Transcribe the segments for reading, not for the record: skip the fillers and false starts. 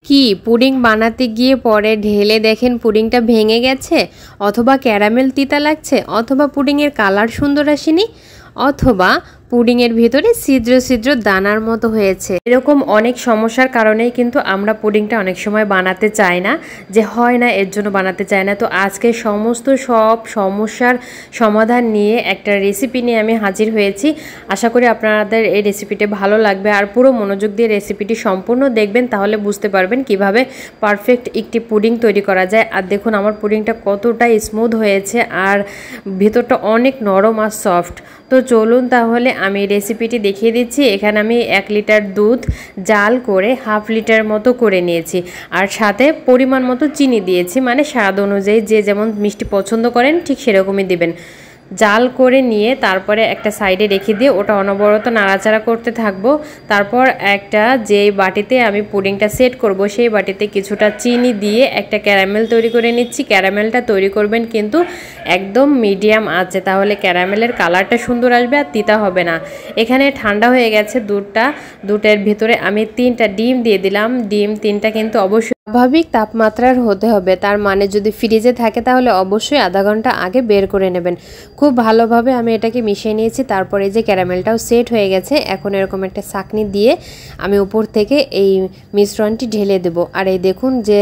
কি পুডিং বানাতে গিয়ে পরে ঢেলে দেখেন পুডিংটা ভেঙে গেছে, অথবা ক্যারামেল তিতা লাগছে, অথবা পুডিংয়ের কালার সুন্দর আসেনি, অথবা পুডিংয়ের ভিতরে ছিদ্র ছিদ্র দানার মতো হয়েছে। এরকম অনেক সমস্যার কারণেই কিন্তু আমরা পুডিংটা অনেক সময় বানাতে চাই না, যে হয় না এর জন্য বানাতে চাই না। তো আজকে সমস্ত সব সমস্যার সমাধান নিয়ে একটা রেসিপি নিয়ে আমি হাজির হয়েছি। আশা করি আপনাদের এই রেসিপিটা ভালো লাগবে, আর পুরো মনোযোগ দিয়ে রেসিপিটি সম্পূর্ণ দেখবেন, তাহলে বুঝতে পারবেন কিভাবে পারফেক্ট একটি পুডিং তৈরি করা যায়। আর দেখুন আমার পুডিংটা কতটা স্মুথ হয়েছে, আর ভিতরটা অনেক নরম আর সফট। তো চলুন তাহলে আমি রেসিপিটি দেখিয়ে দিচ্ছি। এখানে আমি 1 লিটার দুধ জাল করে হাফ লিটার মতো করে নিয়েছি, আর সাথে পরিমাণ মতো চিনি দিয়েছি, মানে স্বাদ অনুযায়ী যে যেমন মিষ্টি পছন্দ করেন ঠিক সেরকমই দিবেন। জাল করে নিয়ে তারপরে একটা সাইডে রেখে দিয়ে ওটা অনবরত নাড়াচাড়া করতে থাকবো। তারপর একটা যে বাটিতে আমি পুডিংটা সেট করব সেই বাটিতে কিছুটা চিনি দিয়ে একটা ক্যারামেল তৈরি করে নিচ্ছি। ক্যারামেলটা তৈরি করবেন কিন্তু একদম মিডিয়াম আছে, তাহলে ক্যারামেলের কালারটা সুন্দর আসবে আর তিতা হবে না। এখানে ঠান্ডা হয়ে গেছে দুধের ভিতরে আমি 3টা ডিম দিয়ে দিলাম। ডিম 3টা কিন্তু অবশ্যই স্বাভাবিক তাপমাত্রার হতে হবে, তার মানে যদি ফ্রিজে থাকে তাহলে অবশ্যই আধা ঘন্টা আগে বের করে নেবেন। খুব ভালোভাবে আমি এটাকে মিশিয়ে নিয়েছি। তারপরে যে ক্যারামেলটাও সেট হয়ে গেছে, এখন এরকম একটা ছাঁকনি দিয়ে আমি উপর থেকে এই মিশ্রণটি ঢেলে দেব। আর এই দেখুন যে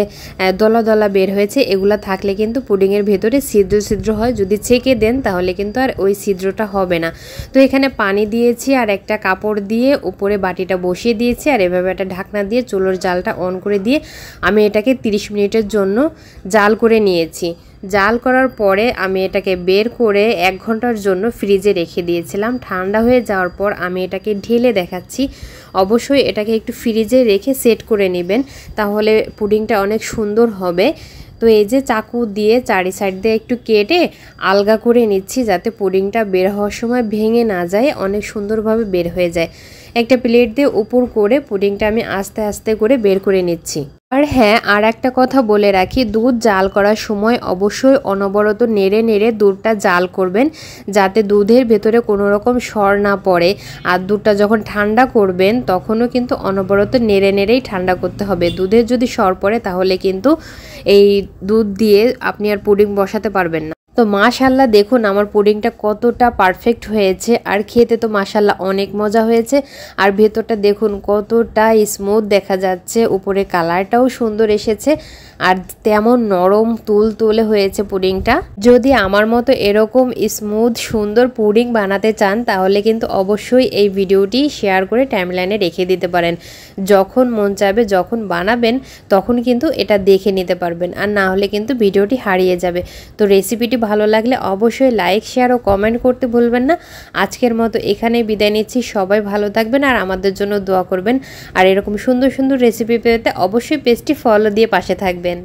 দলা দলা বের হয়েছে, এগুলা থাকলে কিন্তু পুডিংয়ের ভেতরে ছিদ্র ছিদ্র হয়, যদি ছেঁকে দেন তাহলে কিন্তু আর ওই ছিদ্রটা হবে না। তো এখানে পানি দিয়েছি আর একটা কাপড় দিয়ে উপরে বাটিটা বসিয়ে দিয়েছি, আর এভাবে একটা ঢাকনা দিয়ে চুলোর জালটা অন করে দিয়ে আমি এটাকে 30 মিনিটের জন্য জাল করে নিয়েছি। জাল করার পরে আমি এটাকে বের করে 1 ঘন্টার জন্য ফ্রিজে রেখে দিয়েছিলাম। ঠান্ডা হয়ে যাওয়ার পর আমি এটাকে ঢেলে দেখাচ্ছি। অবশ্যই এটাকে একটু ফ্রিজে রেখে সেট করে নেবেন, তাহলে পুডিংটা অনেক সুন্দর হবে। তো এই যে চাকু দিয়ে চারি সাইড দিয়ে একটু কেটে আলগা করে নিচ্ছি, যাতে পুডিংটা বের হওয়ার সময় ভেঙে না যায়, অনেক সুন্দরভাবে বের হয়ে যায়। একটা প্লেট দিয়ে উপর করে পুডিংটা আমি আস্তে আস্তে করে বের করে নিচ্ছি। আর হ্যাঁ, আর একটা কথা বলে রাখি, দুধ জাল করার সময় অবশ্যই অনবরত নেড়ে নেড়ে দুধটা জাল করবেন, যাতে দুধের ভেতরে কোনো রকম সর না পড়ে। আর দুধটা যখন ঠান্ডা করবেন তখনও কিন্তু অনবরত নেড়ে নেড়েই ঠান্ডা করতে হবে। দুধের যদি সর পড়ে তাহলে কিন্তু এই দুধ দিয়ে আপনি আর পুডিং বসাতে পারবেন না। তো মাশাল্লাহ দেখুন আমার পুডিংটা কতটা পারফেক্ট হয়েছে, আর খেতে তো মাশাল্লাহ অনেক মজা হয়েছে। আর ভেতরটা দেখুন কতটা স্মুথ দেখা যাচ্ছে, উপরে কালারটাও সুন্দর এসেছে, আর তেমন নরম তুলতুলে হয়েছে পুডিংটা। যদি আমার মতো এরকম স্মুথ সুন্দর পুডিং বানাতে চান তাহলে কিন্তু অবশ্যই এই ভিডিওটি শেয়ার করে টাইমলাইনে রেখে দিতে পারেন। যখন মন চাইবে যখন বানাবেন তখন কিন্তু এটা দেখে নিতে পারবেন, আর না হলে কিন্তু ভিডিওটি হারিয়ে যাবে। তো রেসিপিটি ভালো লাগলে অবশ্যই লাইক শেয়ার ও কমেন্ট করতে ভুলবেন না। আজকের মতো এখানেই বিদায় নিচ্ছি। সবাই ভালো থাকবেন আর আমাদের জন্য দোয়া করবেন, আর এরকম সুন্দর সুন্দর রেসিপি পেতে অবশ্যই পেজটি ফলো দিয়ে পাশে থাকবেন।